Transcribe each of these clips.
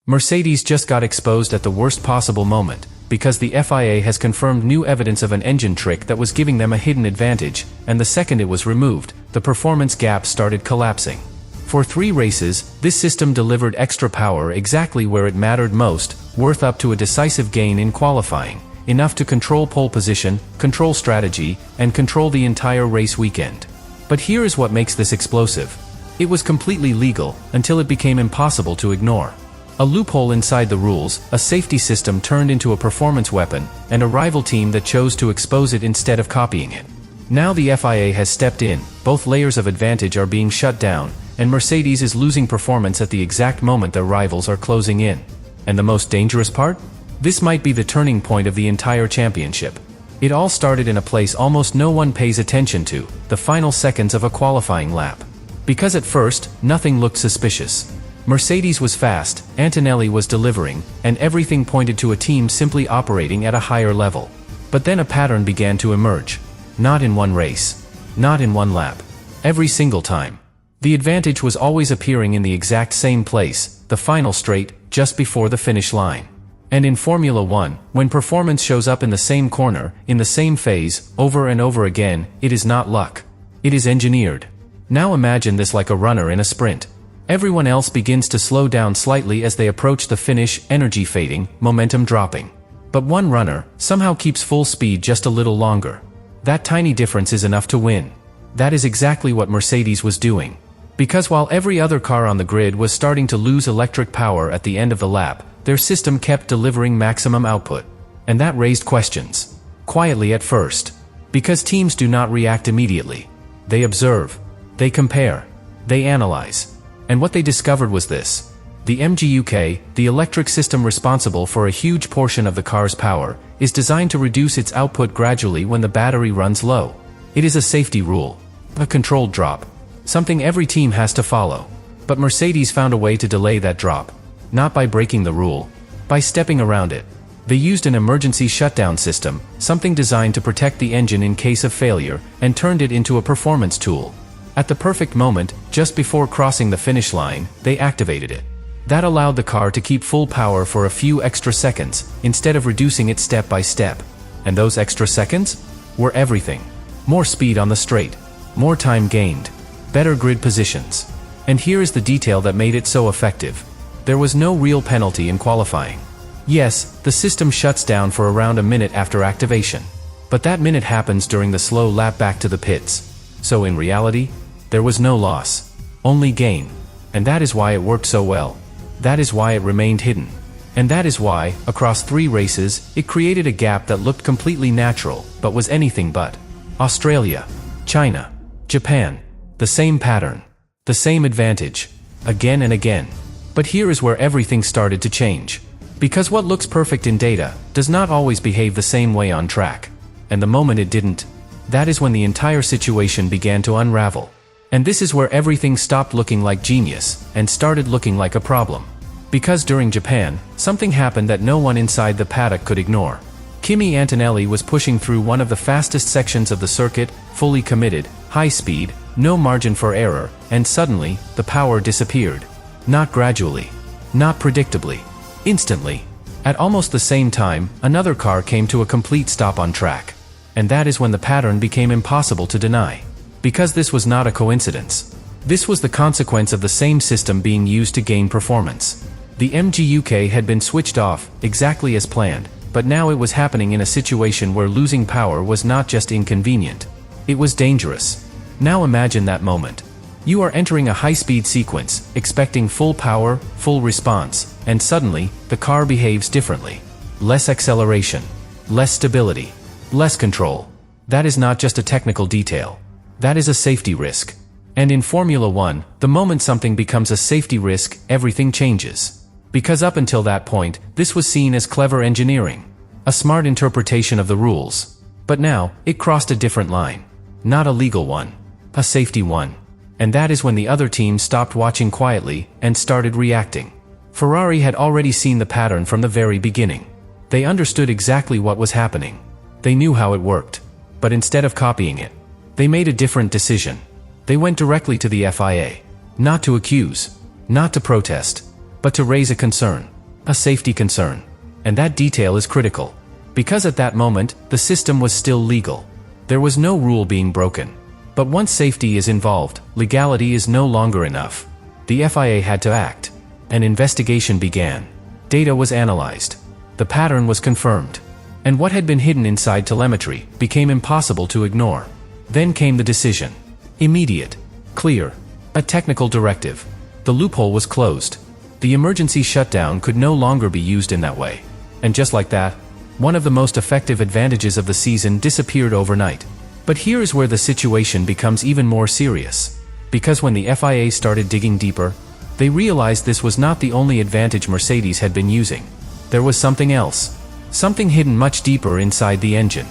Mercedes just got exposed at the worst possible moment, because the FIA has confirmed new evidence of an engine trick that was giving them a hidden advantage, and the second it was removed, the performance gap started collapsing. For 3 races, this system delivered extra power exactly where it mattered most, worth up to a decisive gain in qualifying, enough to control pole position, control strategy, and control the entire race weekend. But here is what makes this explosive. It was completely legal, until it became impossible to ignore. A loophole inside the rules, a safety system turned into a performance weapon, and a rival team that chose to expose it instead of copying it. Now the FIA has stepped in, both layers of advantage are being shut down, and Mercedes is losing performance at the exact moment their rivals are closing in. And the most dangerous part? This might be the turning point of the entire championship. It all started in a place almost no one pays attention to, the final seconds of a qualifying lap. Because at first, nothing looked suspicious. Mercedes was fast, Antonelli was delivering, and everything pointed to a team simply operating at a higher level. But then a pattern began to emerge. Not in one race. Not in one lap. Every single time. The advantage was always appearing in the exact same place, the final straight, just before the finish line. And in Formula 1, when performance shows up in the same corner, in the same phase, over and over again, it is not luck. It is engineered. Now imagine this like a runner in a sprint. Everyone else begins to slow down slightly as they approach the finish, energy fading, momentum dropping. But one runner somehow keeps full speed just a little longer. That tiny difference is enough to win. That is exactly what Mercedes was doing. Because while every other car on the grid was starting to lose electric power at the end of the lap, their system kept delivering maximum output. And that raised questions. Quietly at first. Because teams do not react immediately. They observe. They compare. They analyze. And what they discovered was this. The MGUK, the electric system responsible for a huge portion of the car's power, is designed to reduce its output gradually when the battery runs low. It is a safety rule. A controlled drop. Something every team has to follow. But Mercedes found a way to delay that drop. Not by breaking the rule. By stepping around it. They used an emergency shutdown system, something designed to protect the engine in case of failure, and turned it into a performance tool. At the perfect moment, just before crossing the finish line, they activated it. That allowed the car to keep full power for a few extra seconds, instead of reducing it step by step. And those extra seconds? Were everything. More speed on the straight. More time gained. Better grid positions. And here is the detail that made it so effective. There was no real penalty in qualifying. Yes, the system shuts down for around a minute after activation. But that minute happens during the slow lap back to the pits. So in reality, there was no loss. Only gain. And that is why it worked so well. That is why it remained hidden. And that is why, across 3 races, it created a gap that looked completely natural, but was anything but. Australia. China. Japan. The same pattern. The same advantage. Again and again. But here is where everything started to change. Because what looks perfect in data, does not always behave the same way on track. And the moment it didn't, that is when the entire situation began to unravel. And this is where everything stopped looking like genius, and started looking like a problem. Because during Japan, something happened that no one inside the paddock could ignore. Kimi Antonelli was pushing through one of the fastest sections of the circuit, fully committed, high speed, no margin for error, and suddenly, the power disappeared. Not gradually. Not predictably. Instantly. At almost the same time, another car came to a complete stop on track. And that is when the pattern became impossible to deny. Because this was not a coincidence. This was the consequence of the same system being used to gain performance. The MGUK had been switched off, exactly as planned, but now it was happening in a situation where losing power was not just inconvenient. It was dangerous. Now imagine that moment. You are entering a high-speed sequence, expecting full power, full response, and suddenly, the car behaves differently. Less acceleration. Less stability. Less control. That is not just a technical detail. That is a safety risk. And in Formula 1, the moment something becomes a safety risk, everything changes. Because up until that point, this was seen as clever engineering. A smart interpretation of the rules. But now, it crossed a different line. Not a legal one. A safety one. And that is when the other team stopped watching quietly, and started reacting. Ferrari had already seen the pattern from the very beginning. They understood exactly what was happening. They knew how it worked. But instead of copying it, they made a different decision. They went directly to the FIA. Not to accuse. Not to protest. but to raise a concern. A safety concern. And that detail is critical. Because at that moment, the system was still legal. There was no rule being broken. But once safety is involved, legality is no longer enough. The FIA had to act. An investigation began. Data was analyzed. The pattern was confirmed. And what had been hidden inside telemetry became impossible to ignore. Then came the decision. Immediate. Clear. A technical directive. The loophole was closed. The emergency shutdown could no longer be used in that way. And just like that, one of the most effective advantages of the season disappeared overnight. But here is where the situation becomes even more serious. Because when the FIA started digging deeper, they realized this was not the only advantage Mercedes had been using. There was something else. Something hidden much deeper inside the engine.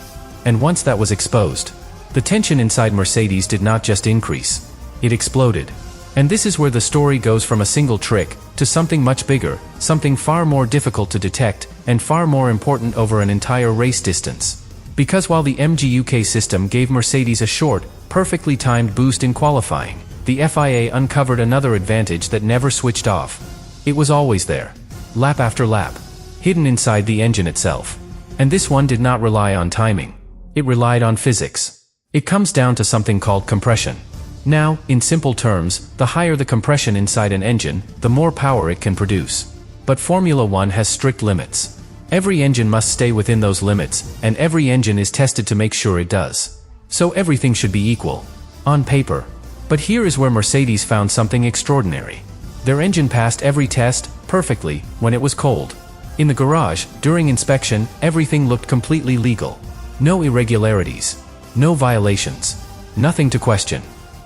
And once that was exposed, the tension inside Mercedes did not just increase. It exploded. And this is where the story goes from a single trick to something much bigger, something far more difficult to detect, and far more important over an entire race distance. Because while the MGUK system gave Mercedes a short, perfectly timed boost in qualifying, the FIA uncovered another advantage that never switched off. It was always there. Lap after lap. Hidden inside the engine itself. And this one did not rely on timing. It relied on physics. It comes down to something called compression. Now, in simple terms, the higher the compression inside an engine, the more power it can produce. But Formula One has strict limits. Every engine must stay within those limits, and every engine is tested to make sure it does. So everything should be equal. On paper. But here is where Mercedes found something extraordinary. Their engine passed every test, perfectly, when it was cold. In the garage, during inspection, everything looked completely legal. No irregularities. No violations. Nothing to question.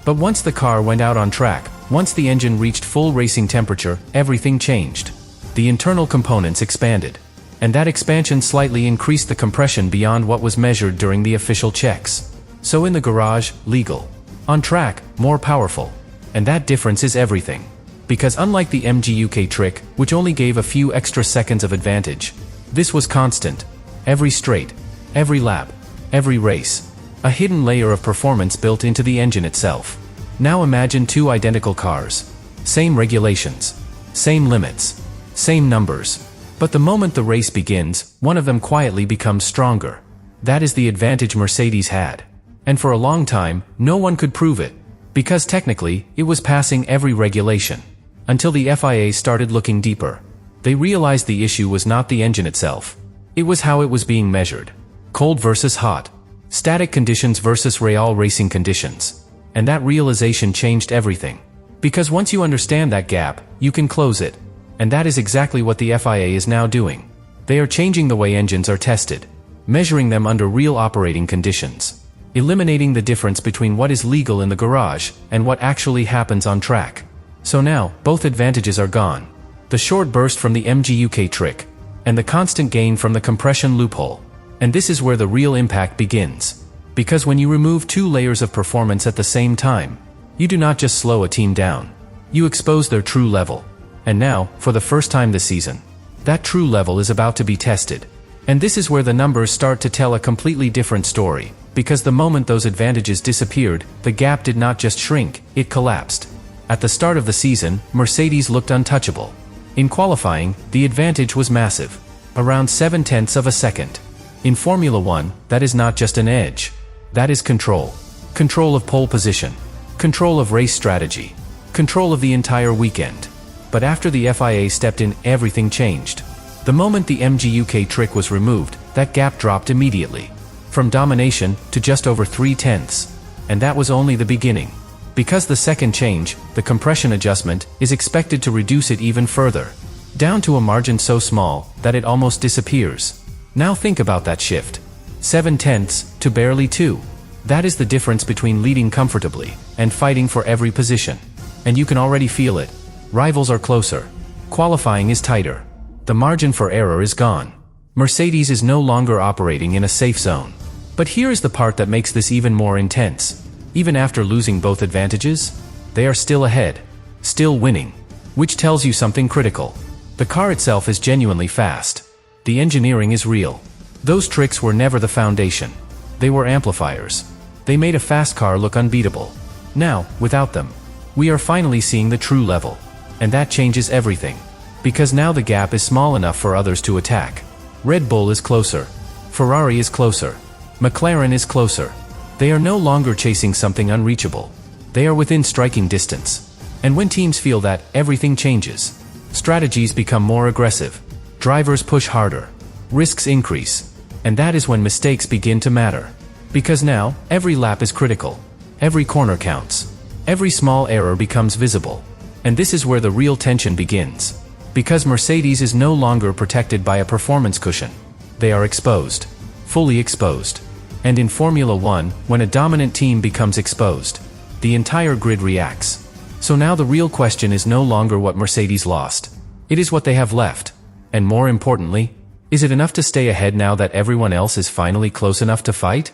But once the car went out on track, once the engine reached full racing temperature, everything changed. The internal components expanded. And that expansion slightly increased the compression beyond what was measured during the official checks. So in the garage, legal. On track, more powerful. And that difference is everything. Because unlike the MGUK trick, which only gave a few extra seconds of advantage, this was constant. Every straight. Every lap. Every race. A hidden layer of performance built into the engine itself. Now imagine two identical cars. Same regulations. Same limits. Same numbers. But the moment the race begins, one of them quietly becomes stronger. That is the advantage Mercedes had. And for a long time, no one could prove it. Because technically, it was passing every regulation. Until the FIA started looking deeper. They realized the issue was not the engine itself. It was how it was being measured. Cold versus hot. Static conditions versus real racing conditions. And that realization changed everything. Because once you understand that gap, you can close it. And that is exactly what the FIA is now doing. They are changing the way engines are tested. Measuring them under real operating conditions. Eliminating the difference between what is legal in the garage and what actually happens on track. So now, both advantages are gone. The short burst from the MGUK trick. And the constant gain from the compression loophole. And this is where the real impact begins. Because when you remove two layers of performance at the same time, you do not just slow a team down. You expose their true level. And now, for the first time this season, that true level is about to be tested. And this is where the numbers start to tell a completely different story. Because the moment those advantages disappeared, the gap did not just shrink, it collapsed. At the start of the season, Mercedes looked untouchable. In qualifying, the advantage was massive. Around 0.7 of a second. In Formula One, that is not just an edge. That is control. Control of pole position. Control of race strategy. Control of the entire weekend. But after the FIA stepped in, everything changed. The moment the MGUK trick was removed, that gap dropped immediately. From domination to just over 0.3. And that was only the beginning. Because the second change, the compression adjustment, is expected to reduce it even further. Down to a margin so small that it almost disappears. Now think about that shift. 0.7 to barely 2. That is the difference between leading comfortably and fighting for every position. And you can already feel it. Rivals are closer. Qualifying is tighter. The margin for error is gone. Mercedes is no longer operating in a safe zone. But here is the part that makes this even more intense. Even after losing both advantages, they are still ahead. Still winning. Which tells you something critical. The car itself is genuinely fast. The engineering is real. Those tricks were never the foundation. They were amplifiers. They made a fast car look unbeatable. Now, without them, we are finally seeing the true level. And that changes everything. Because now the gap is small enough for others to attack. Red Bull is closer. Ferrari is closer. McLaren is closer. They are no longer chasing something unreachable. They are within striking distance. And when teams feel that, everything changes. Strategies become more aggressive. Drivers push harder. Risks increase. And that is when mistakes begin to matter. Because now, every lap is critical. Every corner counts. Every small error becomes visible. And this is where the real tension begins. Because Mercedes is no longer protected by a performance cushion. They are exposed. Fully exposed. And in Formula One, when a dominant team becomes exposed, the entire grid reacts. So now the real question is no longer what Mercedes lost. It is what they have left. And more importantly, is it enough to stay ahead now that everyone else is finally close enough to fight?